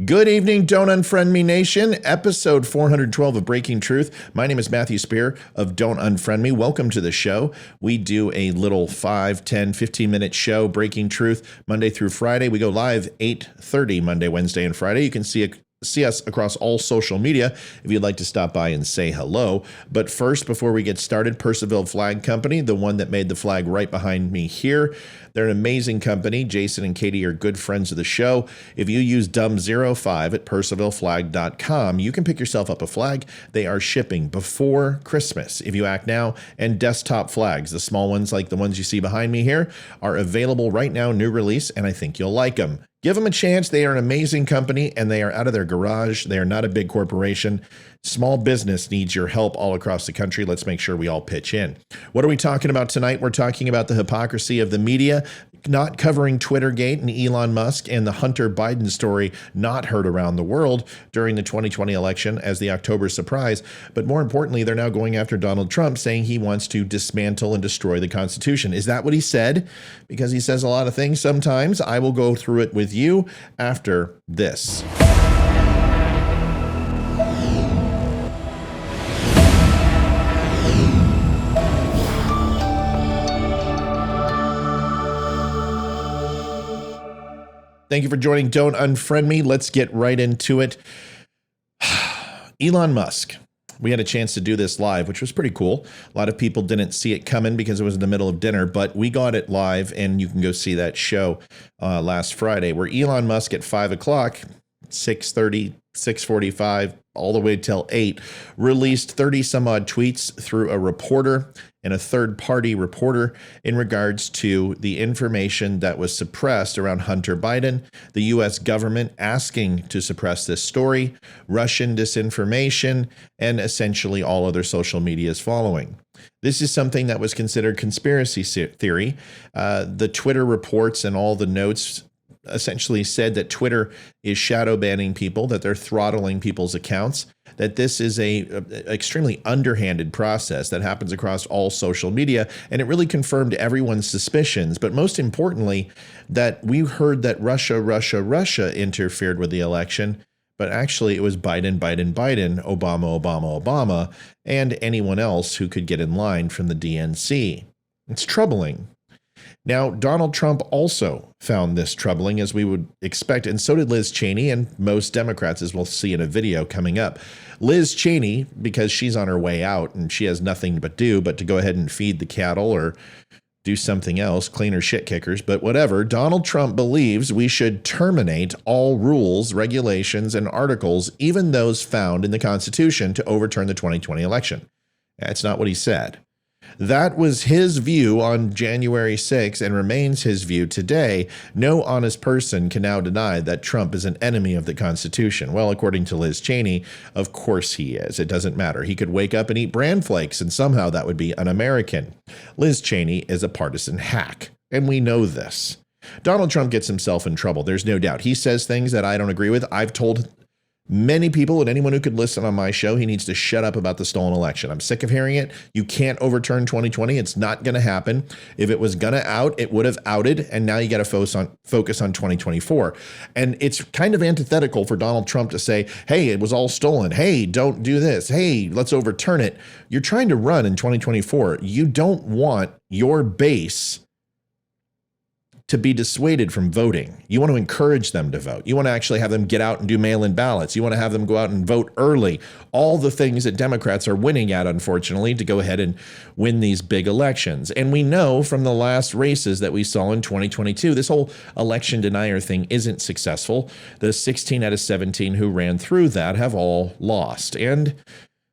Good evening, Don't Unfriend Me Nation, episode 412 of Breaking Truth. My name is Matthew Spear of Don't Unfriend Me. Welcome to the show. We do a little 5, 10, 15-minute show, Breaking Truth, Monday through Friday. We go live 8:30 Monday, Wednesday, and Friday. You can see us across all social media if you'd like to stop by and say hello. But first, before we get started, Percival Flag Company, the one that made the flag right behind me here. They're an amazing company. Jason and Katie are good friends of the show. If you use DUM05 at percivalflag.com, you can pick yourself up a flag. They are shipping before Christmas if you act now. And desktop flags, the small ones like the ones you see behind me here, are available right now, new release, and I think you'll like them. Give them a chance. They are an amazing company, and they are out of their garage. They are not a big corporation. Small business needs your help all across the country. Let's make sure we all pitch in. What are we talking about tonight? We're talking about the hypocrisy of the media, not covering Twittergate and Elon Musk and the Hunter Biden story not heard around the world during the 2020 election as the October surprise. But more importantly, they're now going after Donald Trump, saying he wants to dismantle and destroy the Constitution. Is that what he said? Because he says a lot of things sometimes. I will go through it with you after this. Thank you for joining Don't Unfriend Me. Let's get right into it. Elon Musk. We had a chance to do this live, which was pretty cool. A lot of people didn't see it coming because it was in the middle of dinner, but we got it live, and you can go see that show last Friday, where Elon Musk at 5 o'clock, 6:30, 6:45, all the way till 8, released 30 some odd tweets through a reporter and a third-party reporter in regards to the information that was suppressed around Hunter Biden, the U.S. government asking to suppress this story, Russian disinformation, and essentially all other social medias following. This is something that was considered conspiracy theory. The Twitter reports and all the notes essentially said that Twitter is shadow banning people, that they're throttling people's accounts, that this is a extremely underhanded process that happens across all social media. And it really confirmed everyone's suspicions. But most importantly, that we heard that Russia interfered with the election. But actually, it was Biden, Obama, and anyone else who could get in line from the DNC. It's troubling. Now, Donald Trump also found this troubling, as we would expect, and so did Liz Cheney and most Democrats, as we'll see in a video coming up. Liz Cheney, because she's on her way out and she has nothing but to go ahead and feed the cattle or do something else, clean her shit kickers, but whatever. Donald Trump believes we should terminate all rules, regulations, and articles, even those found in the Constitution, to overturn the 2020 election. That's not what he said. That was his view on January 6th and remains his view today. No honest person can now deny that Trump is an enemy of the Constitution. Well, according to Liz Cheney, of course he is. It doesn't matter. He could wake up and eat bran flakes, and somehow that would be un-American. Liz Cheney is a partisan hack, and we know this. Donald Trump gets himself in trouble. There's no doubt. He says things that I don't agree with. I've told many people and anyone who could listen on my show, he needs to shut up about the stolen election. I'm sick of hearing it. You can't overturn 2020. It's not going to happen. If it was going to out, it would have outed. And now you got to focus on 2024. And it's kind of antithetical for Donald Trump to say, hey, it was all stolen. Hey, don't do this. Hey, let's overturn it. You're trying to run in 2024. You don't want your base to be dissuaded from voting. You want to encourage them to vote. You want to actually have them get out and do mail-in ballots. You want to have them go out and vote early. All the things that Democrats are winning at, unfortunately, to go ahead and win these big elections. And we know from the last races that we saw in 2022, this whole election denier thing isn't successful. The 16 out of 17 who ran through that have all lost. And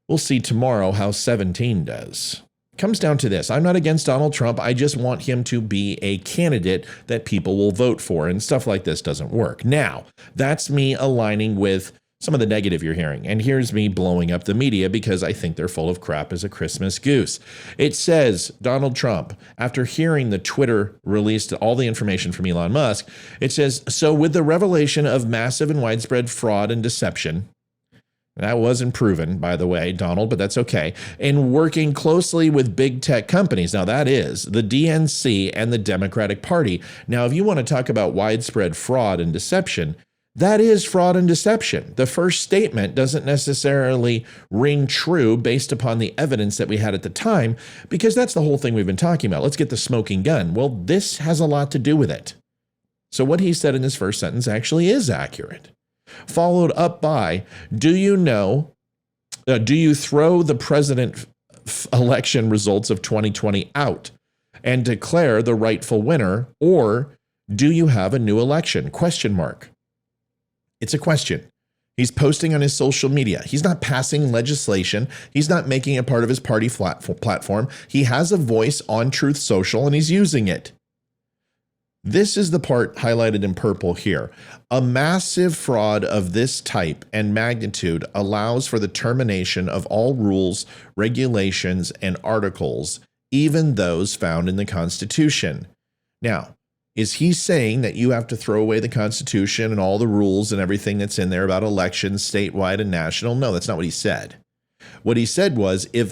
we'll see tomorrow how 17 does. Comes down to this. I'm not against Donald Trump. I just want him to be a candidate that people will vote for, and stuff like this doesn't work. Now, that's me aligning with some of the negative you're hearing. And here's me blowing up the media because I think they're full of crap as a Christmas goose. It says, Donald Trump, after hearing the Twitter released all the information from Elon Musk, it says, so with the revelation of massive and widespread fraud and deception, that wasn't proven, by the way, Donald, but that's okay. And working closely with big tech companies. Now, that is the DNC and the Democratic Party. Now, if you want to talk about widespread fraud and deception, That is fraud and deception. The first statement doesn't necessarily ring true based upon the evidence that we had at the time, because that's the whole thing we've been talking about. Let's get the smoking gun. Well, this has a lot to do with it. So what he said in his first sentence actually is accurate. Followed up by, do you throw the president election results of 2020 out and declare the rightful winner, or do you have a new election? Question mark. It's a question. He's posting on his social media. He's not passing legislation. He's not making it part of his party platform. He has a voice on Truth Social and he's using it. This is the part highlighted in purple here. A massive fraud of this type and magnitude allows for the termination of all rules, regulations, and articles, even those found in the Constitution. Now, is he saying that you have to throw away the Constitution and all the rules and everything that's in there about elections, statewide and national? No, that's not what he said. What he said was, he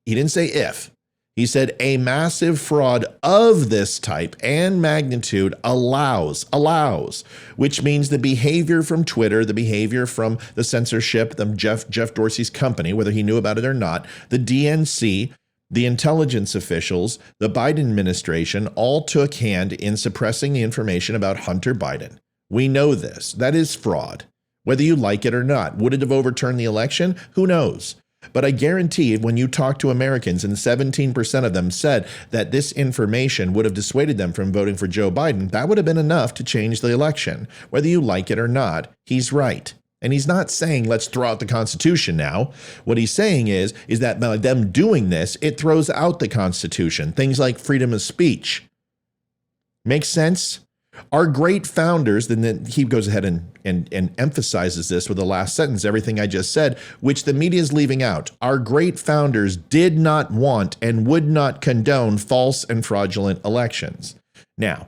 didn't say if. He said a massive fraud of this type and magnitude allows, which means the behavior from Twitter, the behavior from the censorship, Jeff Dorsey's company, whether he knew about it or not, the DNC, the intelligence officials, the Biden administration all took hand in suppressing the information about Hunter Biden. We know this. That is fraud, whether you like it or not. Would it have overturned the election? Who knows? But I guarantee when you talk to Americans, and 17% of them said that this information would have dissuaded them from voting for Joe Biden, that would have been enough to change the election. Whether you like it or not, he's right. And he's not saying, let's throw out the Constitution now. What he's saying is that by them doing this, it throws out the Constitution. Things like freedom of speech. Makes sense? Our great founders, and then he goes ahead and emphasizes this with the last sentence, everything I just said, which the media is leaving out. Our great founders did not want and would not condone false and fraudulent elections. Now,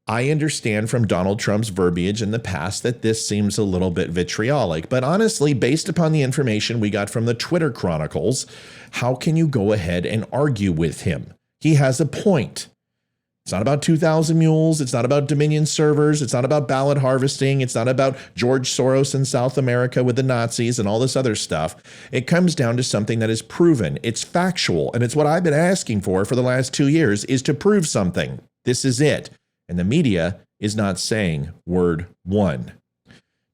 I understand from Donald Trump's verbiage in the past that this seems a little bit vitriolic, but honestly, based upon the information we got from the Twitter chronicles, how can you go ahead and argue with him? He has a point. It's not about 2,000 mules. It's not about Dominion servers. It's not about ballot harvesting. It's not about George Soros in South America with the Nazis and all this other stuff. It comes down to something that is proven. It's factual. And it's what I've been asking for the last 2 years, is to prove something. This is it. And the media is not saying word one.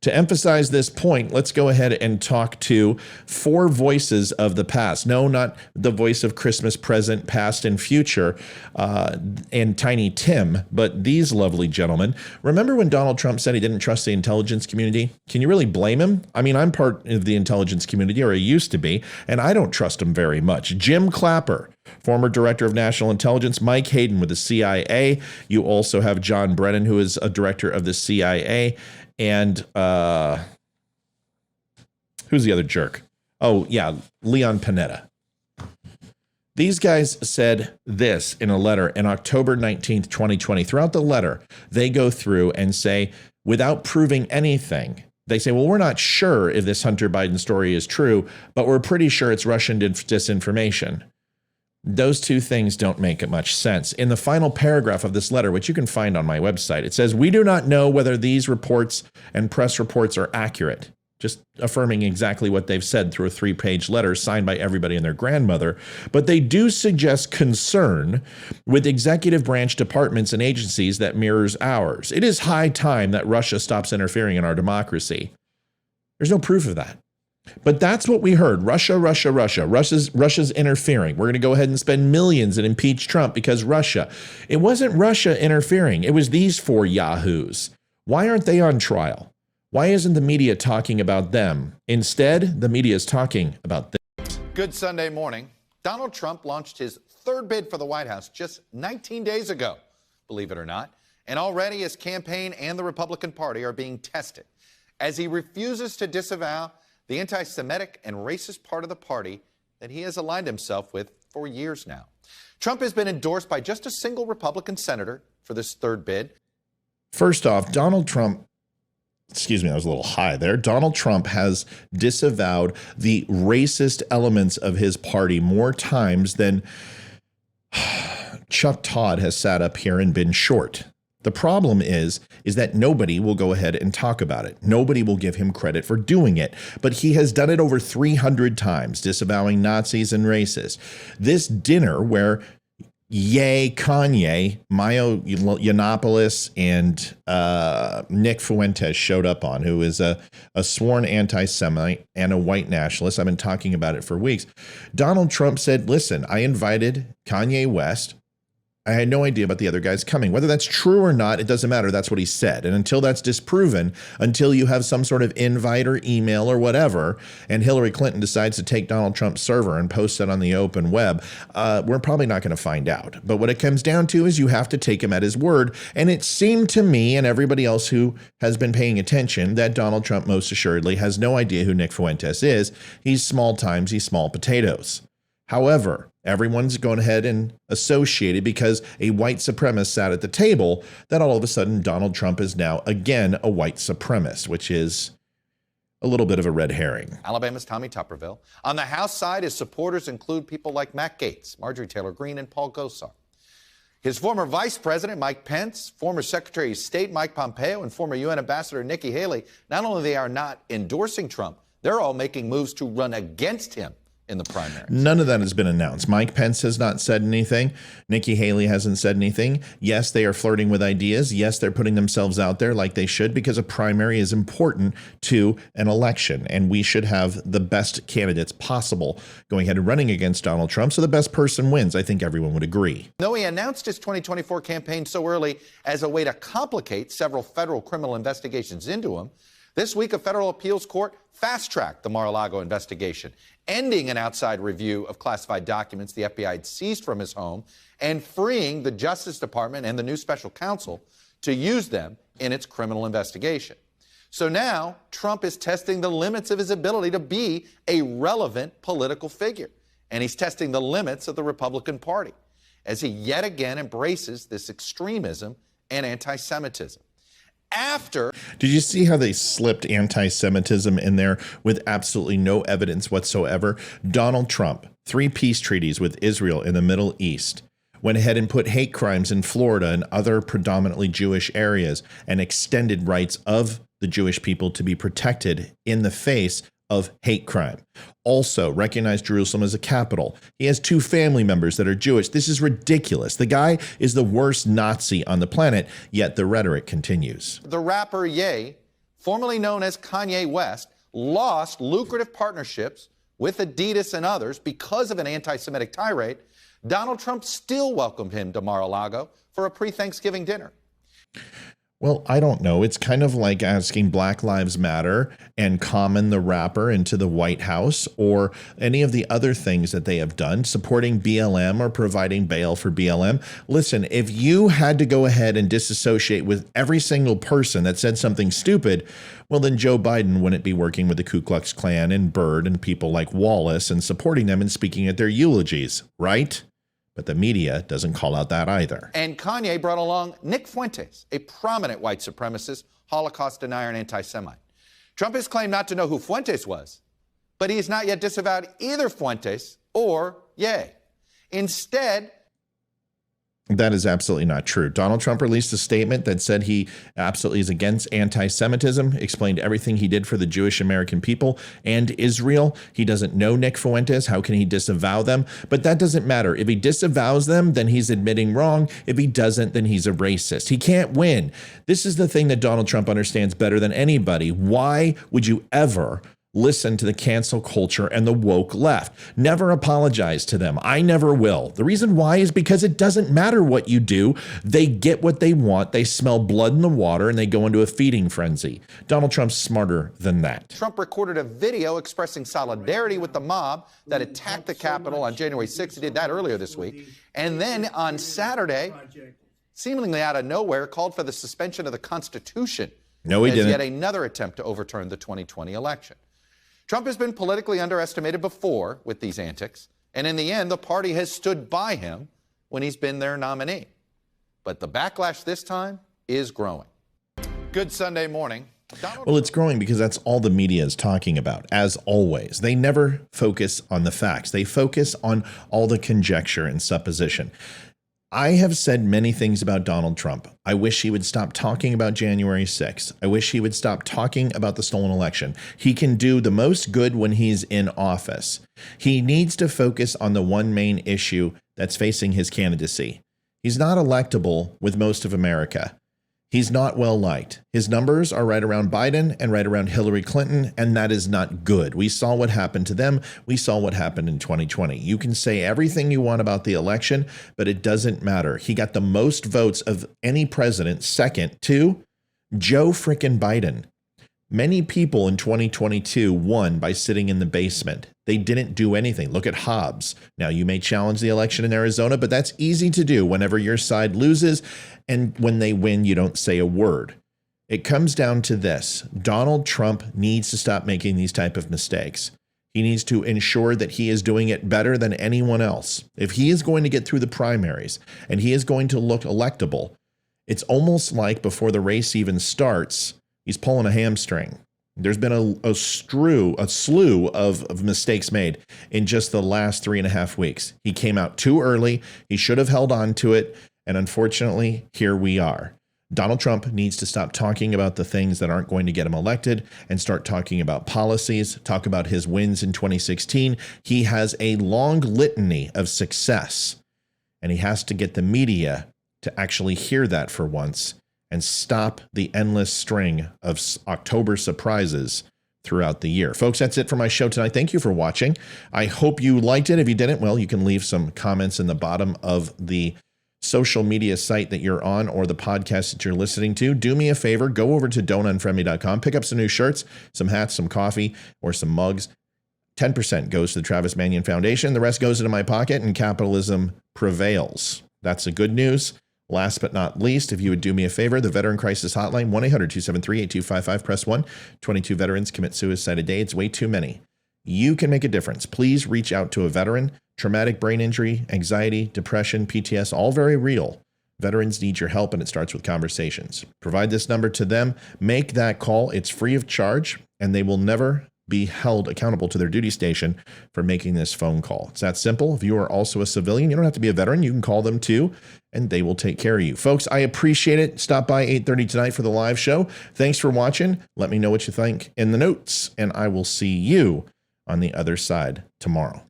To emphasize this point, let's go ahead and talk to four voices of the past. No, not the voice of Christmas present, past, and future, and Tiny Tim, but these lovely gentlemen. Remember when Donald Trump said he didn't trust the intelligence community? Can you really blame him? I mean, I'm part of the intelligence community, or I used to be, and I don't trust him very much. Jim Clapper, former director of national intelligence, Mike Hayden with the CIA. You also have John Brennan, who is a director of the CIA. And who's the other jerk? Oh, yeah, Leon Panetta. These guys said this in a letter in October 19th, 2020. Throughout the letter, they go through and say, without proving anything, they say, well, we're not sure if this Hunter Biden story is true, but we're pretty sure it's Russian disinformation. Those two things don't make much sense. In the final paragraph of this letter, which you can find on my website, it says, we do not know whether these reports and press reports are accurate. Just affirming exactly what they've said through a 3-page letter signed by everybody and their grandmother. But they do suggest concern with executive branch departments and agencies that mirrors ours. It is high time that Russia stops interfering in our democracy. There's no proof of that. But that's what we heard. Russia's interfering. We're going to go ahead and spend millions and impeach Trump because Russia. It wasn't Russia interfering. It was these four yahoos. Why aren't they on trial? Why isn't the media talking about them? Instead, the media is talking about them. Good Sunday morning. Donald Trump launched his third bid for the White House just 19 days ago, believe it or not. And already his campaign and the Republican Party are being tested as he refuses to disavow the anti-Semitic and racist part of the party that he has aligned himself with for years now. Trump has been endorsed by just a single Republican senator for this third bid. First off, Donald Trump, excuse me, I was a little high there. Donald Trump has disavowed the racist elements of his party more times than Chuck Todd has sat up here and been short. The problem is that nobody will go ahead and talk about it. Nobody will give him credit for doing it. But he has done it over 300 times, disavowing Nazis and racists. This dinner where Kanye, Mayo Yiannopoulos, and Nick Fuentes showed up on, who is a sworn anti-Semite and a white nationalist. I've been talking about it for weeks. Donald Trump said, listen, I invited Kanye West. I had no idea about the other guys coming. Whether that's true or not, it doesn't matter. That's what he said. And until that's disproven, until you have some sort of invite or email or whatever, and Hillary Clinton decides to take Donald Trump's server and post it on the open web, we're probably not going to find out. But what it comes down to is you have to take him at his word. And it seemed to me and everybody else who has been paying attention that Donald Trump most assuredly has no idea who Nick Fuentes is. He's small times, he's small potatoes. However, everyone's gone ahead and associated because a white supremacist sat at the table that all of a sudden Donald Trump is now again a white supremacist, which is a little bit of a red herring. Alabama's Tommy Tuberville. On the House side, his supporters include people like Matt Gaetz, Marjorie Taylor Greene, and Paul Gosar. His former vice president, Mike Pence, former Secretary of State, Mike Pompeo, and former UN Ambassador Nikki Haley, not only they are not endorsing Trump, they're all making moves to run against him in the primaries. None of that has been announced. Mike Pence has not said anything. Nikki Haley hasn't said anything. Yes, they are flirting with ideas. Yes, they're putting themselves out there like they should, because a primary is important to an election. And we should have the best candidates possible going ahead and running against Donald Trump. So the best person wins. I think everyone would agree. Though he announced his 2024 campaign so early as a way to complicate several federal criminal investigations into him, this week, a federal appeals court fast-tracked the Mar-a-Lago investigation, ending an outside review of classified documents the FBI had seized from his home and freeing the Justice Department and the new special counsel to use them in its criminal investigation. So now, Trump is testing the limits of his ability to be a relevant political figure, and he's testing the limits of the Republican Party as he yet again embraces this extremism and anti-Semitism. Did you see how they slipped anti-Semitism in there with absolutely no evidence whatsoever? Donald Trump, 3 peace treaties with Israel in the Middle East, went ahead and put hate crimes in Florida and other predominantly Jewish areas and extended rights of the Jewish people to be protected in the face of hate crime. Also recognized Jerusalem as a capital. He has 2 family members that are Jewish. This is ridiculous. The guy is the worst Nazi on the planet, yet the rhetoric continues. The rapper Ye, formerly known as Kanye West, lost lucrative partnerships with Adidas and others because of an anti-Semitic tirade. Donald Trump still welcomed him to Mar-a-Lago for a pre-Thanksgiving dinner. Well, I don't know. It's kind of like asking Black Lives Matter and Common the rapper into the White House, or any of the other things that they have done, supporting BLM or providing bail for BLM. Listen, if you had to go ahead and disassociate with every single person that said something stupid, well, then Joe Biden wouldn't be working with the Ku Klux Klan and Byrd and people like Wallace and supporting them and speaking at their eulogies, right? But the media doesn't call out that either. And Kanye brought along Nick Fuentes, a prominent white supremacist, Holocaust denier, and anti-Semite. Trump has claimed not to know who Fuentes was, but he has not yet disavowed either Fuentes or Ye. Instead, that is absolutely not true. Donald Trump released a statement that said he absolutely is against anti-Semitism, explained everything he did for the Jewish American people and Israel. He doesn't know Nick Fuentes. How can he disavow them? But that doesn't matter. If he disavows them, then he's admitting wrong. If he doesn't, then he's a racist. He can't win. This is the thing that Donald Trump understands better than anybody. Why would you ever listen to the cancel culture and the woke left? Never apologize to them. I never will. The reason why is because it doesn't matter what you do. They get what they want. They smell blood in the water and they go into a feeding frenzy. Donald Trump's smarter than that. Trump recorded a video expressing solidarity with the mob that attacked the Capitol on January 6th. He did that earlier this week. And then on Saturday, seemingly out of nowhere, called for the suspension of the Constitution. No, he didn't. Yet another attempt to overturn the 2020 election. Trump has been politically underestimated before with these antics, and in the end, the party has stood by him when he's been their nominee. But the backlash this time is growing. Good Sunday morning. Well, it's growing because that's all the media is talking about, as always. They never focus on the facts. They focus on all the conjecture and supposition. I have said many things about Donald Trump. I wish he would stop talking about January 6th. I wish he would stop talking about the stolen election. He can do the most good when he's in office. He needs to focus on the one main issue that's facing his candidacy. He's not electable with most of America. He's not well liked. His numbers are right around Biden and right around Hillary Clinton, and that is not good. We saw what happened to them. We saw what happened in 2020. You can say everything you want about the election, but it doesn't matter. He got the most votes of any president, second to Joe frickin' Biden. Many people in 2022 won by sitting in the basement. They didn't do anything. Look at Hobbs. Now, you may challenge the election in Arizona, but that's easy to do whenever your side loses. And when they win, you don't say a word. It comes down to this. Donald Trump needs to stop making these type of mistakes. He needs to ensure that he is doing it better than anyone else. If he is going to get through the primaries and he is going to look electable, it's almost like before the race even starts, he's pulling a hamstring. There's been a slew of mistakes made in just the last 3.5 weeks. He came out too early. He should have held on to it. And unfortunately, here we are. Donald Trump needs to stop talking about the things that aren't going to get him elected and start talking about policies, talk about his wins in 2016. He has a long litany of success, and he has to get the media to actually hear that for once and stop the endless string of October surprises throughout the year. Folks, that's it for my show tonight. Thank you for watching. I hope you liked it. If you didn't, well, you can leave some comments in the bottom of the social media site that you're on or the podcast that you're listening to. Do me a favor, go over to don'tunfriendme.com, pick up some new shirts, some hats, some coffee, or some mugs. 10% goes to the Travis Manion Foundation. The rest goes into my pocket, and capitalism prevails. That's the good news. Last but not least, if you would do me a favor, the Veteran Crisis Hotline, 1-800-273-8255, press 1. 22 veterans commit suicide a day. It's way too many. You can make a difference. Please reach out to a veteran. Traumatic brain injury, anxiety, depression, PTS, all very real. Veterans need your help, and it starts with conversations. Provide this number to them. Make that call. It's free of charge, and they will never be held accountable to their duty station for making this phone call. It's that simple. If you are also a civilian, you don't have to be a veteran. You can call them too, and they will take care of you. Folks, I appreciate it. Stop by 8:30 tonight for the live show. Thanks for watching. Let me know what you think in the notes, and I will see you on the other side tomorrow.